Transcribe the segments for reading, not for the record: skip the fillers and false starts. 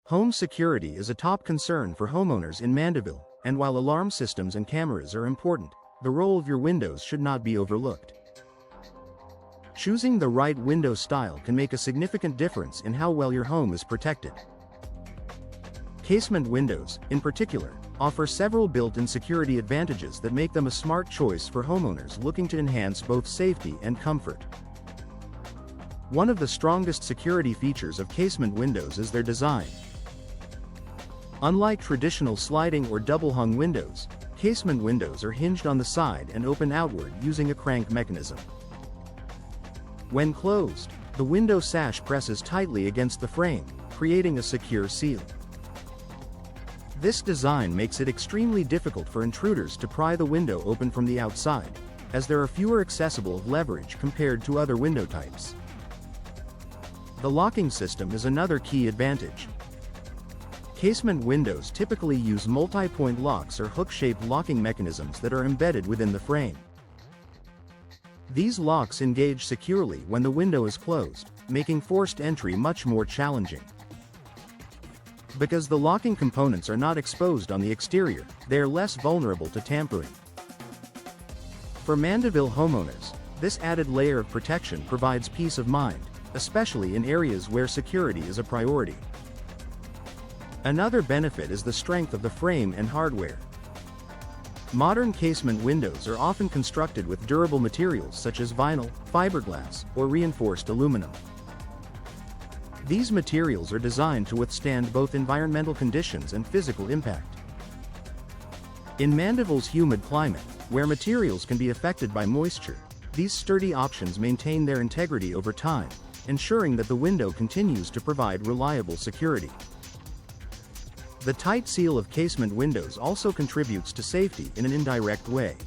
Home security is a top concern for homeowners in Mandeville, and while alarm systems and cameras are important, the role of your windows should not be overlooked. Choosing the right window style can make a significant difference in how well your home is protected. Casement windows, in particular, offer several built-in security advantages that make them a smart choice for homeowners looking to enhance both safety and comfort. One of the strongest security features of casement windows is their design. Unlike traditional sliding or double-hung windows, casement windows are hinged on the side and open outward using a crank mechanism. When closed, the window sash presses tightly against the frame, creating a secure seal. This design makes it extremely difficult for intruders to pry the window open from the outside, as there are fewer accessible leverage compared to other window types. The locking system is another key advantage. Casement windows typically use multi-point locks or hook-shaped locking mechanisms that are embedded within the frame. These locks engage securely when the window is closed, making forced entry much more challenging. Because the locking components are not exposed on the exterior, they are less vulnerable to tampering. For Mandeville homeowners, this added layer of protection provides peace of mind, especially in areas where security is a priority. Another benefit is the strength of the frame and hardware. Modern casement windows are often constructed with durable materials such as vinyl, fiberglass, or reinforced aluminum. These materials are designed to withstand both environmental conditions and physical impact. In Mandeville's humid climate, where materials can be affected by moisture, these sturdy options maintain their integrity over time, ensuring that the window continues to provide reliable security. The tight seal of casement windows also contributes to safety in an indirect way.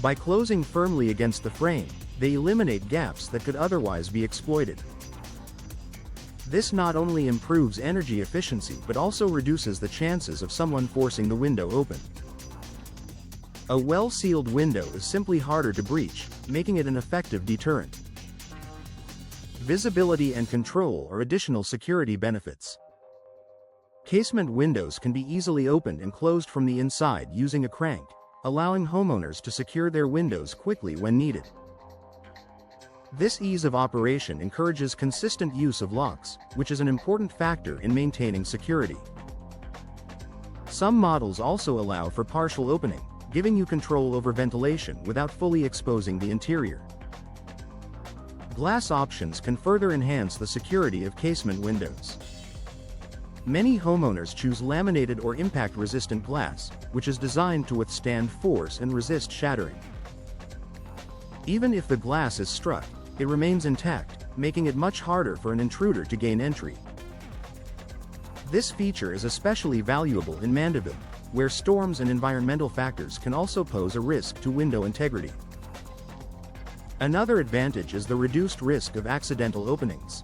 By closing firmly against the frame, they eliminate gaps that could otherwise be exploited. This not only improves energy efficiency but also reduces the chances of someone forcing the window open. A well-sealed window is simply harder to breach, making it an effective deterrent. Visibility and control are additional security benefits. Casement windows can be easily opened and closed from the inside using a crank, allowing homeowners to secure their windows quickly when needed. This ease of operation encourages consistent use of locks, which is an important factor in maintaining security. Some models also allow for partial opening, giving you control over ventilation without fully exposing the interior. Glass options can further enhance the security of casement windows. Many homeowners choose laminated or impact-resistant glass, which is designed to withstand force and resist shattering. Even if the glass is struck, it remains intact, making it much harder for an intruder to gain entry. This feature is especially valuable in Mandeville, where storms and environmental factors can also pose a risk to window integrity. Another advantage is the reduced risk of accidental openings.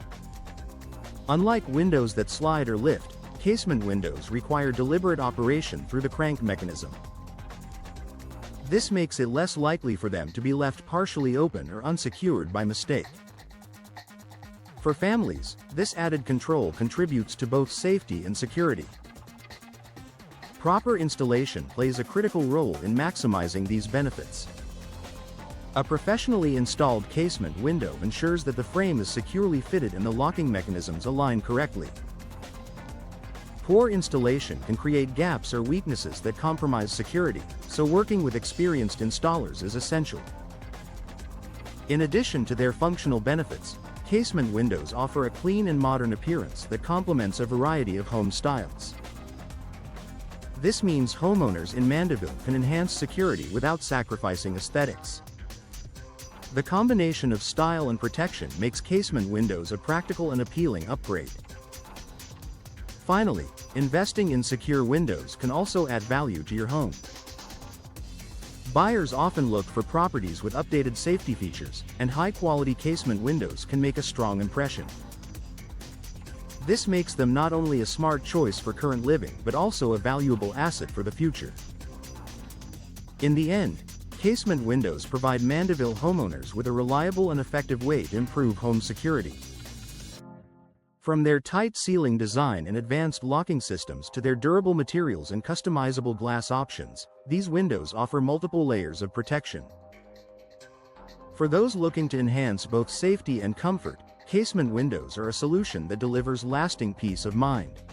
Unlike windows that slide or lift, casement windows require deliberate operation through the crank mechanism. This makes it less likely for them to be left partially open or unsecured by mistake. For families, this added control contributes to both safety and security. Proper installation plays a critical role in maximizing these benefits. A professionally installed casement window ensures that the frame is securely fitted and the locking mechanisms align correctly. Poor installation can create gaps or weaknesses that compromise security, so working with experienced installers is essential. In addition to their functional benefits, casement windows offer a clean and modern appearance that complements a variety of home styles. This means homeowners in Mandeville can enhance security without sacrificing aesthetics. The combination of style and protection makes casement windows a practical and appealing upgrade. Finally, investing in secure windows can also add value to your home. Buyers often look for properties with updated safety features, and high-quality casement windows can make a strong impression. This makes them not only a smart choice for current living but also a valuable asset for the future. In the end, casement windows provide Mandeville homeowners with a reliable and effective way to improve home security. From their tight ceiling design and advanced locking systems to their durable materials and customizable glass options, these windows offer multiple layers of protection. For those looking to enhance both safety and comfort, casement windows are a solution that delivers lasting peace of mind.